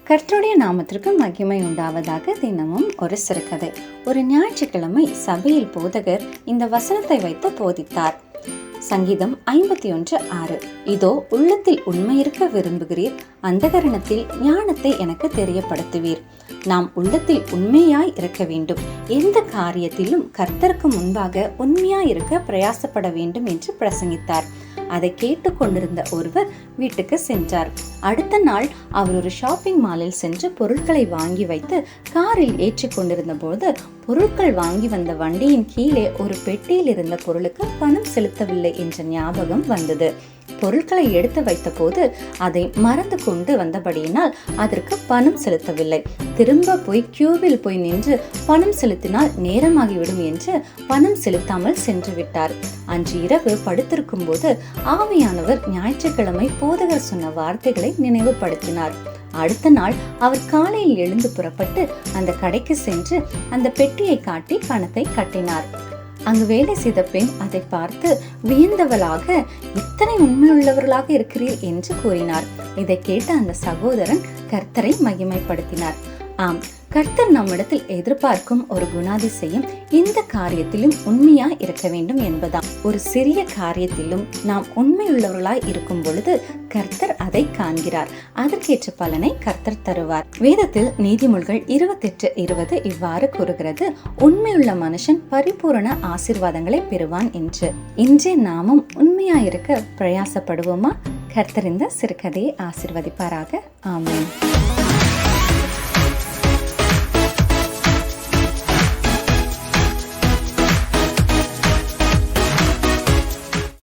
கர்த்தருடைய நாமத்திற்கு மகிமை உண்டாவதாக. தினமும் ஒரு சிறுகதை. ஒரு ஞாயிற்றுக்கிழமை சபையில் போதகர் இந்த வசனத்தை வைத்து போதித்தார். சங்கீதம் 51:6. இதோ உள்ளத்தில் உண்மை இருக்க விரும்புகிறீர், அந்தகரணத்தில் ஞானத்தை எனக்கு தெரியப்படுத்துவீர். நாம் உள்ளத்தில் உண்மையாய் இருக்க வேண்டும். எந்த காரியத்திலும் கர்த்தருக்கு முன்பாக உண்மையாய் இருக்க பிரயாசப்பட வேண்டும் என்று பிரசங்கித்தார். அதை கேட்டு கொண்டிருந்த ஒருவர் வீட்டுக்கு சென்றார். அடுத்த நாள் அவர் ஒரு ஷாப்பிங் மாலில் சென்று பொருட்களை வாங்கி வைத்து காரில் ஏற்றி கொண்டிருந்த போது பொருட்கள் வாங்கி வந்த வண்டியின் கீழே ஒரு பெட்டியில் இருந்த பொருளுக்கு பணம் செலுத்தவில்லை என்ற ஞாபகம் வந்தது. பொருட்களை எடுத்து வைத்த போது அதை மறந்து கொண்டு வந்தபடியினால் அதற்கு பணம் செலுத்தவில்லை. திரும்ப போய் கியூவில் போய் நின்று பணம் செலுத்தினால் நேரமாகிவிடும் என்று பணம் செலுத்தாமல் சென்று விட்டார். அன்று இரவு படுத்திருக்கும் போது ஆவியானவர் ஞாயிற்றுக்கிழமை போதகர் சொன்ன வார்த்தைகளை நினைவுபடுத்தினார். அடுத்த நாள் அவர் காலையில் எழுந்து புறப்பட்டு அந்த கடைக்கு சென்று அந்த பெட்டியை காட்டி பணத்தை கட்டினார். அங்கு வேலை செய்த பெண் அதை பார்த்து வியந்தவளாக, இத்தனை உண்மையுள்ளவர்களாக இருக்கிறீர் என்று கூறினார். இதை கேட்ட அந்த சகோதரன் கர்த்தரை மகிமைப்படுத்தினார். ஆம், கர்த்தர் நம்மிடத்தில் எதிர்பார்க்கும் ஒரு குணாதிசயம் இந்த காரியத்திலும் உண்மையா இருக்க வேண்டும் என்பதாம். ஒரு சிறிய காரியத்திலும் நாம் உண்மையுள்ளவர்களாய் இருக்கும் பொழுது கர்த்தர் அதை காண்கிறார். அதற்கேற்ற பலனை கர்த்தர் தருவார். வேதத்தில் நீதிமொழிகள் 28:20 இவ்வாறு கூறுகிறது, உண்மையுள்ள மனுஷன் பரிபூரண ஆசீர்வாதங்களை பெறுவான் என்று. இன்றே நாமும் உண்மையாயிருக்க பிரயாசப்படுவோமா? கர்த்தர் இந்த சிறுகதையை ஆசீர்வதிப்பாராக. ஆமென்.